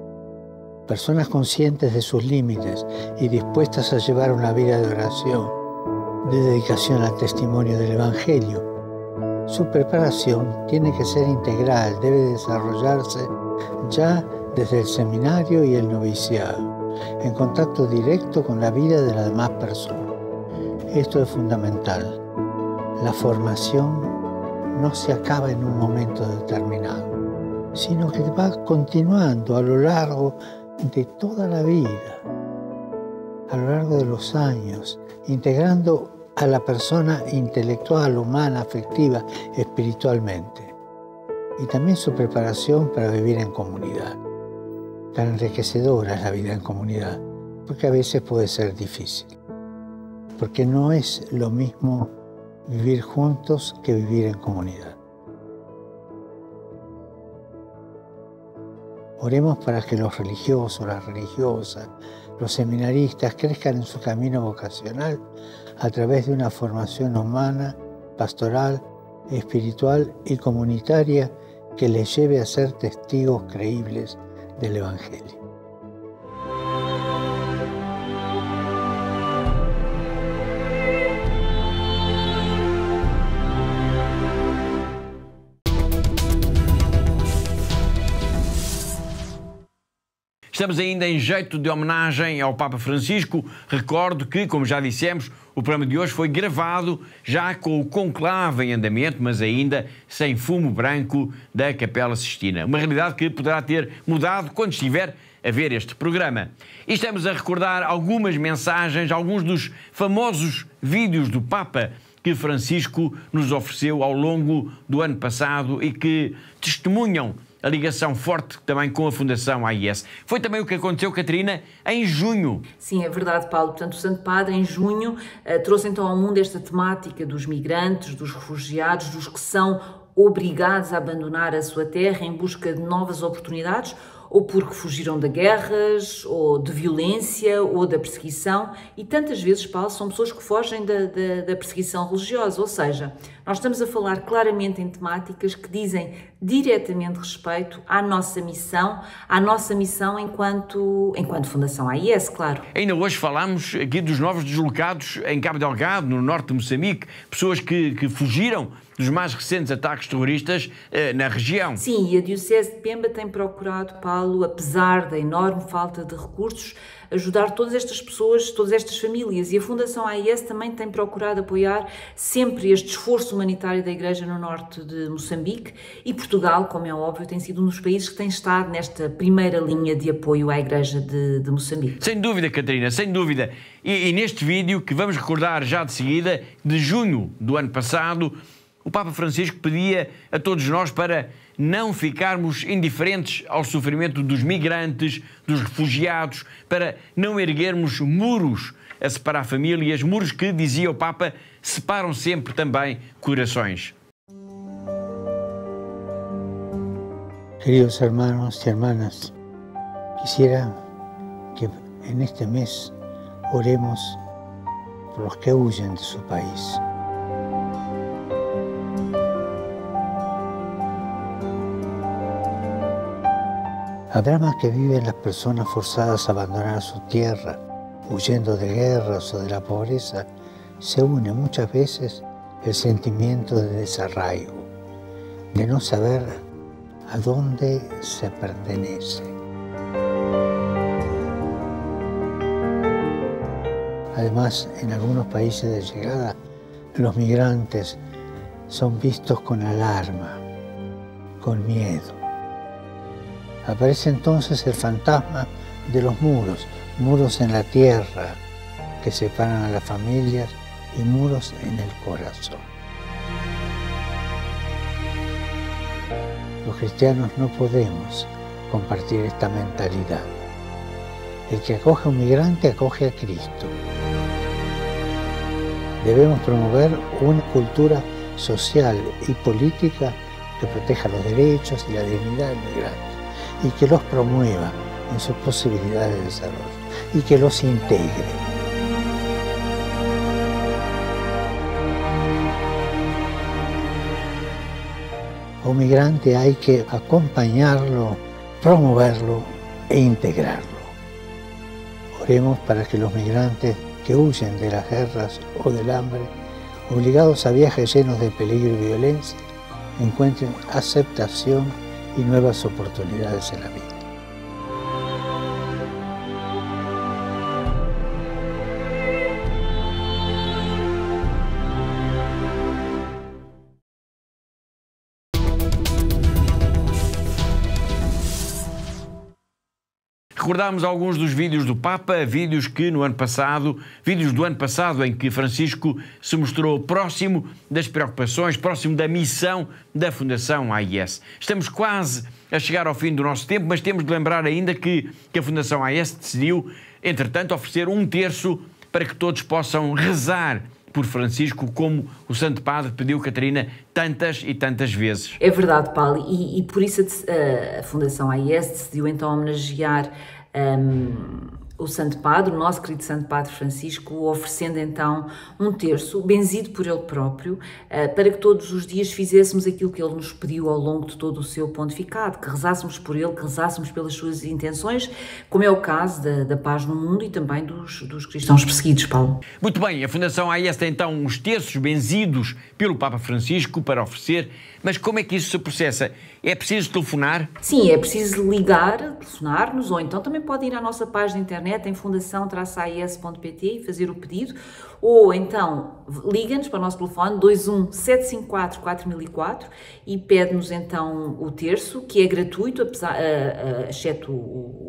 Personas conscientes de sus límites y dispuestas a llevar una vida de oración, de dedicación al testimonio del Evangelio. Su preparación tiene que ser integral, debe desarrollarse ya desde el seminario y el noviciado, en contacto directo con la vida de las demás personas. Esto es fundamental. La formación no se acaba en un momento determinado, sino que va continuando a lo largo de toda la vida, a lo largo de los años, integrando a la persona intelectual, humana, afectiva, espiritualmente. Y también su preparación para vivir en comunidad. Tan enriquecedora es la vida en comunidad, porque a veces puede ser difícil. Porque no es lo mismo vivir juntos que vivir en comunidad. Oremos para que los religiosos, las religiosas, los seminaristas crezcan en su camino vocacional a través de una formación humana, pastoral, espiritual y comunitaria que les lleve a ser testigos creíbles del Evangelio. Estamos ainda em jeito de homenagem ao Papa Francisco. Recordo que, como já dissemos, o programa de hoje foi gravado já com o conclave em andamento, mas ainda sem fumo branco da Capela Sistina. Uma realidade que poderá ter mudado quando estiver a ver este programa. E estamos a recordar algumas mensagens, alguns dos famosos vídeos do Papa que Francisco nos ofereceu ao longo do ano passado e que testemunham a ligação forte também com a Fundação AIS. Foi também o que aconteceu, Catarina, em junho. Sim, é verdade, Paulo. Portanto, o Santo Padre, em junho, trouxe então ao mundo esta temática dos migrantes, dos refugiados, dos que são obrigados a abandonar a sua terra em busca de novas oportunidades, ou porque fugiram de guerras, ou de violência, ou da perseguição. E tantas vezes, Paulo, são pessoas que fogem da perseguição religiosa. Ou seja, nós estamos a falar claramente em temáticas que dizem diretamente respeito à nossa missão enquanto Fundação AIS, claro. Ainda hoje falámos aqui dos novos deslocados em Cabo Delgado, no norte de Moçambique, pessoas que fugiram dos mais recentes ataques terroristas na região. Sim, e a Diocese de Pemba tem procurado, Paulo, apesar da enorme falta de recursos, ajudar todas estas pessoas, todas estas famílias. E a Fundação AIS também tem procurado apoiar sempre este esforço humanitário da Igreja no norte de Moçambique, e Portugal, como é óbvio, tem sido um dos países que tem estado nesta primeira linha de apoio à Igreja de Moçambique. Sem dúvida, Catarina, sem dúvida. E neste vídeo, que vamos recordar já de seguida, de junho do ano passado, o Papa Francisco pedia a todos nós para não ficarmos indiferentes ao sofrimento dos migrantes, dos refugiados, para não erguermos muros a separar famílias, muros que, dizia o Papa, separam sempre também corações. Queridos hermanos y hermanas, quisiera que en este mes oremos por los que huyen de su país. Al drama que viven las personas forzadas a abandonar su tierra, huyendo de guerras o de la pobreza, se une muchas veces el sentimiento de desarraigo, de no saber a dónde se pertenece. Además, en algunos países de llegada, los migrantes son vistos con alarma, con miedo. Aparece entonces el fantasma de los muros, muros en la tierra que separan a las familias y muros en el corazón. Los cristianos no podemos compartir esta mentalidad. El que acoge a un migrante acoge a Cristo. Debemos promover una cultura social y política que proteja los derechos y la dignidad del migrante, y que los promueva en sus posibilidades de desarrollo y que los integre. A un migrante hay que acompañarlo, promoverlo e integrarlo. Oremos para que los migrantes que huyen de las guerras o del hambre, obligados a viajes llenos de peligro y violencia, encuentren aceptación y nuevas oportunidades en la vida. Recordámos alguns dos vídeos do Papa, vídeos do ano passado em que Francisco se mostrou próximo das preocupações, próximo da missão da Fundação AIS. Estamos quase a chegar ao fim do nosso tempo, mas temos de lembrar ainda que a Fundação AIS decidiu, entretanto, oferecer 1/3 para que todos possam rezar por Francisco, como o Santo Padre pediu, Catarina, tantas e tantas vezes. É verdade, Paulo, e por isso a Fundação AIS decidiu então homenagear o Santo Padre, o nosso querido Santo Padre Francisco, oferecendo então um terço, benzido por ele próprio, para que todos os dias fizéssemos aquilo que ele nos pediu ao longo de todo o seu pontificado, que rezássemos por ele, que rezássemos pelas suas intenções, como é o caso da paz no mundo e também dos cristãos perseguidos, Paulo. Muito bem, a Fundação AIS tem então uns terços benzidos pelo Papa Francisco para oferecer, mas como é que isso se processa? É preciso telefonar? Sim, é preciso ligar, telefonar-nos, ou então também pode ir à nossa página de internet em fundação-ais.pt e fazer o pedido, ou então liga-nos para o nosso telefone 21 754 4004 e pede-nos então o terço, que é gratuito, exceto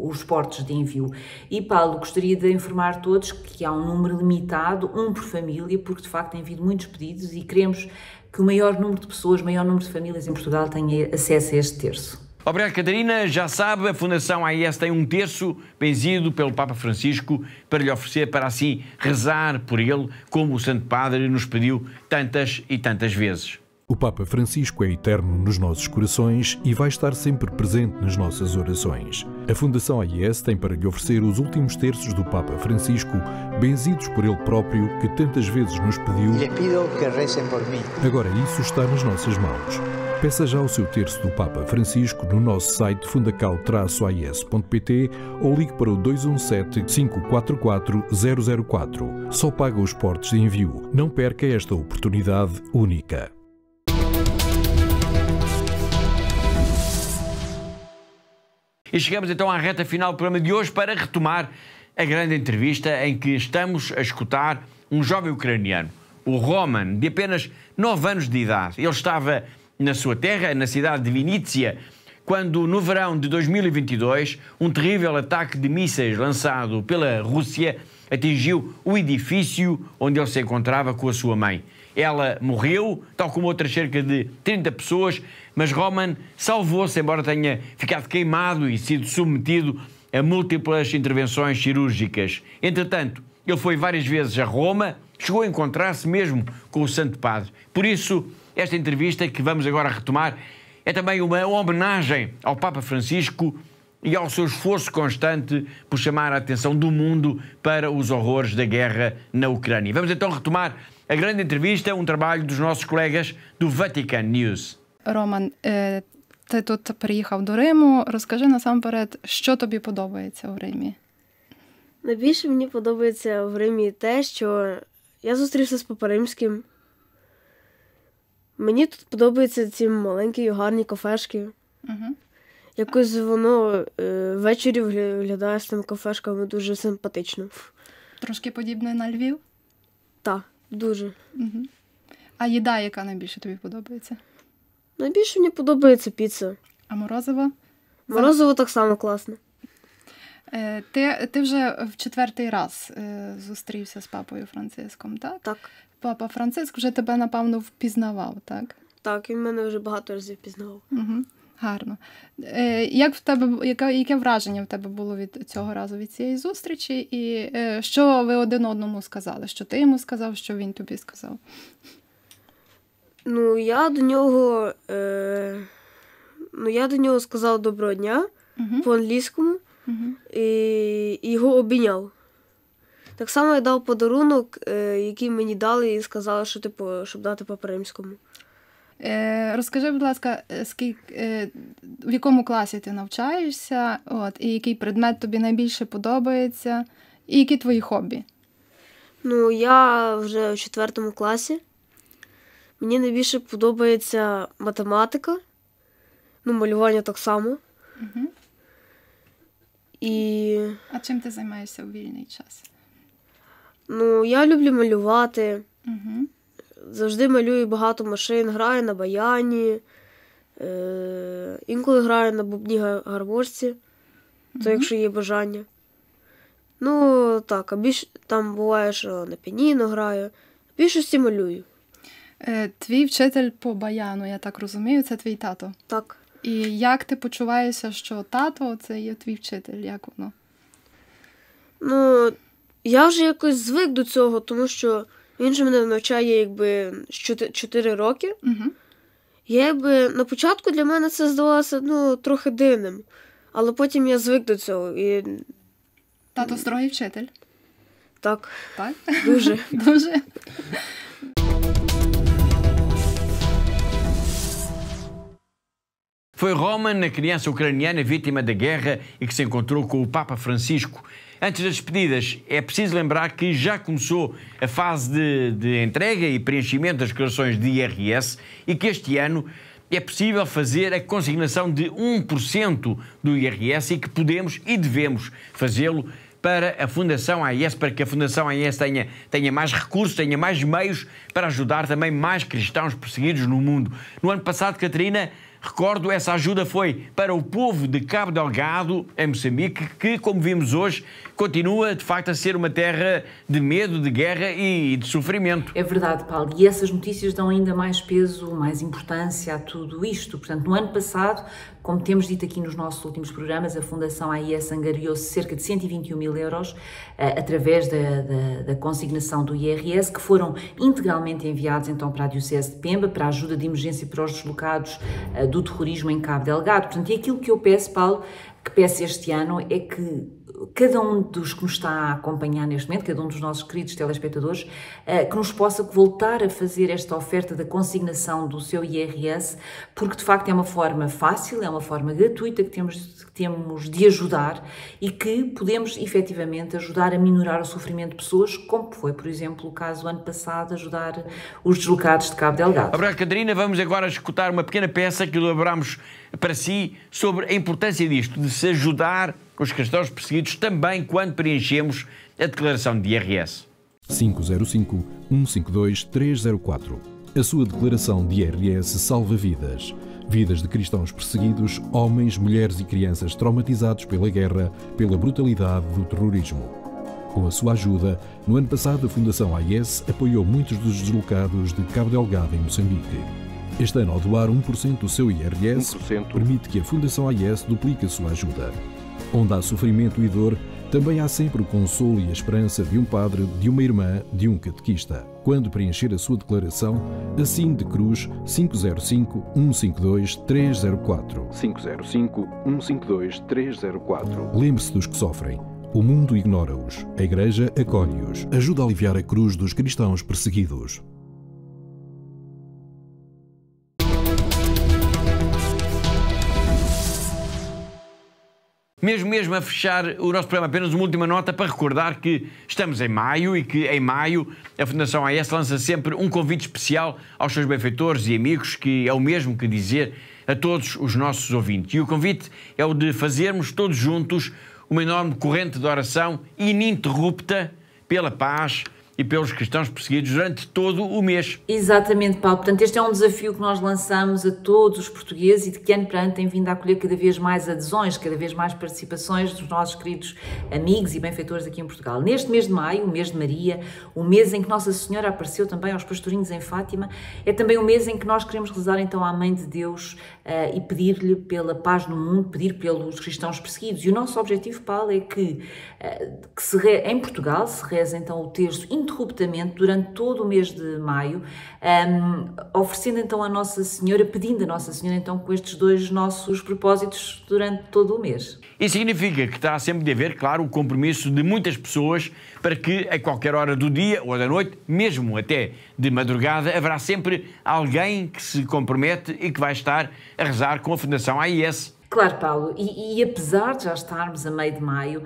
os portos de envio. E Paulo, gostaria de informar todos que há um número limitado, um por família, porque de facto tem havido muitos pedidos e queremos que o maior número de pessoas, o maior número de famílias em Portugal tenha acesso a este terço. Obrigado, Catarina. Já sabe, a Fundação AIS tem um terço benzido pelo Papa Francisco para lhe oferecer, para assim rezar por ele, como o Santo Padre nos pediu tantas e tantas vezes. O Papa Francisco é eterno nos nossos corações e vai estar sempre presente nas nossas orações. A Fundação AIS tem para lhe oferecer os últimos terços do Papa Francisco, benzidos por ele próprio, que tantas vezes nos pediu. Les pido que recem por mim. Agora isso está nas nossas mãos. Peça já o seu terço do Papa Francisco no nosso site fundacal-ais.pt ou ligue para o 217-544-004. Só paga os portos de envio. Não perca esta oportunidade única. E chegamos então à reta final do programa de hoje para retomar a grande entrevista em que estamos a escutar um jovem ucraniano, o Roman, de apenas 9 anos de idade. Ele estava na sua terra, na cidade de Vinícius, quando no verão de 2022 um terrível ataque de mísseis lançado pela Rússia atingiu o edifício onde ele se encontrava com a sua mãe. Ela morreu, tal como outras cerca de 30 pessoas, mas Roman salvou-se, embora tenha ficado queimado e sido submetido a múltiplas intervenções cirúrgicas. Entretanto, ele foi várias vezes a Roma, chegou a encontrar-se mesmo com o Santo Padre. Por isso, esta entrevista que vamos agora retomar é também uma homenagem ao Papa Francisco e ao seu esforço constante por chamar a atenção do mundo para os horrores da guerra na Ucrânia. Vamos então retomar a grande entrevista, um trabalho dos nossos colegas do Vatican News. Роман, ти тут приїхав до Риму. Розкажи насамперед, що тобі подобається в Римі? Найбільше мені подобається в Римі те, що я зустрівся з Папою Римським. Мені тут подобаються ці маленькі гарні кафешки. Якось воно ввечері виглядає з тими кафешками дуже симпатично. Трошки подібне на Львів? Так, дуже. А їда, яка найбільше тобі подобається? Найбільше мені подобається піца. А морозиво? Морозиво так само класне. Ти вже в 4-й раз зустрівся з Папою Франциском, так? Так. Папа Франциск вже тебе, напевно, впізнавав, так? Так, він мене вже багато разів впізнавав. Гарно. Як в тебе, яке враження в тебе було від цього разу, від цієї зустрічі? І що ви один одному сказали? Що ти йому сказав, що він тобі сказав? Я до нього сказав доброго дня по-англійському і його обійняв. Так само я дав подарунок, який мені дали, і сказали, що щоб дати Папі Римському. Розкажи, будь ласка, в якому класі ти навчаєшся, і який предмет тобі найбільше подобається, і які твої хобі? Я вже в 4 класі. Мені найбільше подобається математика, малювання так само. А чим ти займаєшся у вільний час? Я люблю малювати. Завжди малюю багато машин, граю на баяні, інколи граю на бубні гармошці, то якщо є бажання. Так, а там буває, що на піаніно граю, в більшості малюю. Твій вчитель по баяну, я так розумію, це твій тато? Так. І як ти почуваєшся, що тато – це є твій вчитель? Як воно? Я вже якось звик до цього, тому що він же мене навчає з 4 роки. На початку для мене це здавалося трохи дивним, але потім я звик до цього. І Тато строгий вчитель? Так. Так? Дуже. Дуже. Foi Roman, a criança ucraniana vítima da guerra e que se encontrou com o Papa Francisco. Antes das despedidas, é preciso lembrar que já começou a fase de entrega e preenchimento das declarações de IRS e que este ano é possível fazer a consignação de 1% do IRS e que podemos e devemos fazê-lo para a Fundação AIS, para que a Fundação AIS tenha mais recursos, tenha mais meios para ajudar também mais cristãos perseguidos no mundo. No ano passado, Catarina, recordo, essa ajuda foi para o povo de Cabo Delgado, em Moçambique, que, como vimos hoje, continua, de facto, a ser uma terra de medo, de guerra e de sofrimento. É verdade, Paulo, e essas notícias dão ainda mais peso, mais importância a tudo isto. Portanto, no ano passado, como temos dito aqui nos nossos últimos programas, a Fundação AIS angariou cerca de 121 mil euros através da consignação do IRS, que foram integralmente enviados então para a Diocese de Pemba, para a ajuda de emergência para os deslocados do terrorismo em Cabo Delgado. Portanto, e aquilo que eu peço, Paulo, que peço este ano é que cada um dos que nos está a acompanhar neste momento, cada um dos nossos queridos telespectadores, que nos possa voltar a fazer esta oferta da consignação do seu IRS, porque de facto é uma forma fácil, é uma forma gratuita que temos de ajudar e que podemos efetivamente ajudar a minorar o sofrimento de pessoas, como foi, por exemplo, o caso do ano passado, ajudar os deslocados de Cabo Delgado. Obrigado, Catarina. Vamos agora escutar uma pequena peça que elaboramos para si sobre a importância disto, de se ajudar os cristãos perseguidos também quando preenchemos a declaração de IRS. 505-152-304. A sua declaração de IRS salva vidas. Vidas de cristãos perseguidos, homens, mulheres e crianças traumatizados pela guerra, pela brutalidade do terrorismo. Com a sua ajuda, no ano passado a Fundação AIS apoiou muitos dos deslocados de Cabo Delgado em Moçambique. Este ano, ao doar 1% do seu IRS, permite que a Fundação AIS duplique a sua ajuda. Onde há sofrimento e dor, também há sempre o consolo e a esperança de um padre, de uma irmã, de um catequista. Quando preencher a sua declaração, assine de cruz 505-152-304. 505-152-304. Lembre-se dos que sofrem. O mundo ignora-os. A Igreja acolhe-os. Ajuda a aliviar a cruz dos cristãos perseguidos. Mesmo a fechar o nosso programa, apenas uma última nota para recordar que estamos em maio e que em maio a Fundação AIS lança sempre um convite especial aos seus benfeitores e amigos, que é o mesmo que dizer a todos os nossos ouvintes. E o convite é o de fazermos todos juntos uma enorme corrente de oração ininterrupta pela paz e pelos cristãos perseguidos durante todo o mês. Exatamente, Paulo. Portanto, este é um desafio que nós lançamos a todos os portugueses e de que ano para ano tem vindo a acolher cada vez mais adesões, cada vez mais participações dos nossos queridos amigos e benfeitores aqui em Portugal. Neste mês de maio, o mês de Maria, o mês em que Nossa Senhora apareceu também aos pastorinhos em Fátima, é também o mês em que nós queremos rezar então à Mãe de Deus e pedir-lhe pela paz no mundo, pedir pelos cristãos perseguidos. E o nosso objetivo, Paulo, é que em Portugal se reza então o terço ininterruptamente durante todo o mês de maio, oferecendo então a Nossa Senhora, pedindo a Nossa Senhora então com estes dois nossos propósitos durante todo o mês. Isso significa que terá sempre de haver, claro, o compromisso de muitas pessoas para que a qualquer hora do dia ou da noite, mesmo até de madrugada, haverá sempre alguém que se compromete e que vai estar a rezar com a Fundação AIS. Claro, Paulo, e apesar de já estarmos a meio de maio,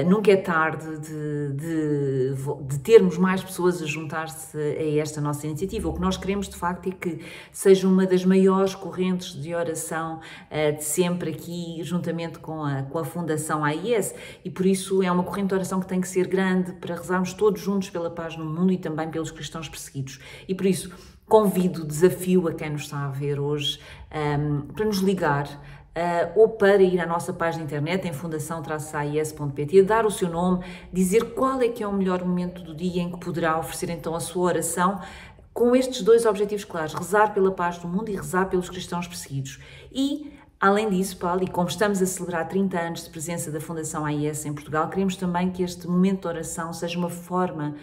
nunca é tarde de termos mais pessoas a juntar-se a esta nossa iniciativa. O que nós queremos, de facto, é que seja uma das maiores correntes de oração de sempre aqui, juntamente com a Fundação AIS, e por isso é uma corrente de oração que tem que ser grande para rezarmos todos juntos pela paz no mundo e também pelos cristãos perseguidos. E por isso convido, desafio a quem nos está a ver hoje, para nos ligar, ou para ir à nossa página de internet em fundação-ais.pt, dar o seu nome, dizer qual é que é o melhor momento do dia em que poderá oferecer então a sua oração, com estes dois objetivos claros: rezar pela paz do mundo e rezar pelos cristãos perseguidos. E, além disso, Paulo, e como estamos a celebrar 30 anos de presença da Fundação AIS em Portugal, queremos também que este momento de oração seja uma forma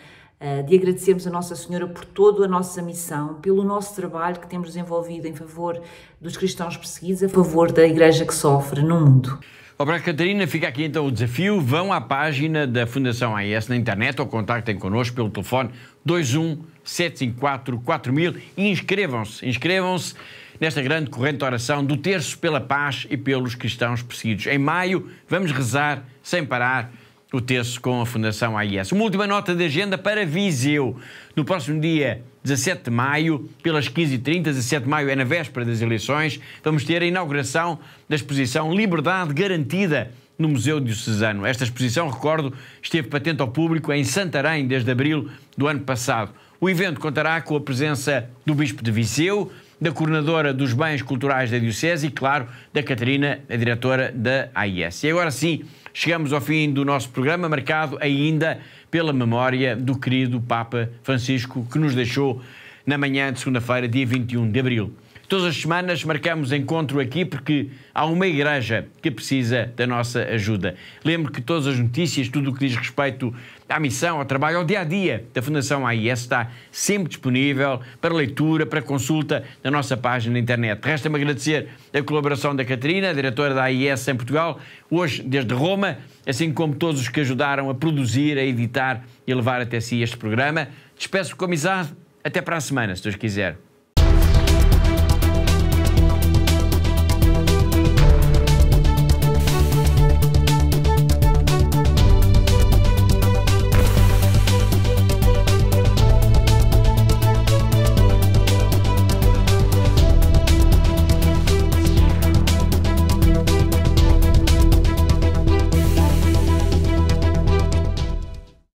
de agradecermos a Nossa Senhora por toda a nossa missão, pelo nosso trabalho que temos desenvolvido em favor dos cristãos perseguidos, a favor da Igreja que sofre no mundo. Obrigado, Catarina. Fica aqui então o desafio. Vão à página da Fundação AIS na internet ou contactem connosco pelo telefone 21 754 4000 e inscrevam-se nesta grande corrente de oração do Terço pela Paz e pelos cristãos perseguidos. Em maio vamos rezar sem parar o terço com a Fundação AIS. Uma última nota de agenda para Viseu. No próximo dia 17 de maio, pelas 15h30, 17 de maio é na véspera das eleições, vamos ter a inauguração da exposição Liberdade Garantida no Museu Diocesano. Esta exposição, recordo, esteve patente ao público em Santarém desde abril do ano passado. O evento contará com a presença do Bispo de Viseu, da Coordenadora dos Bens Culturais da Diocese e, claro, da Catarina, a diretora da AIS. E agora sim, chegamos ao fim do nosso programa, marcado ainda pela memória do querido Papa Francisco, que nos deixou na manhã de segunda-feira, dia 21 de abril. Todas as semanas marcamos encontro aqui porque há uma igreja que precisa da nossa ajuda. Lembro que todas as notícias, tudo o que diz respeito à missão, ao trabalho, ao dia-a-dia da Fundação AIS está sempre disponível para leitura, para consulta na nossa página na internet. Resta-me agradecer a colaboração da Catarina, a diretora da AIS em Portugal, hoje desde Roma, assim como todos os que ajudaram a produzir, a editar e a levar até si este programa. Despeço com amizade. Até para a semana, se Deus quiser.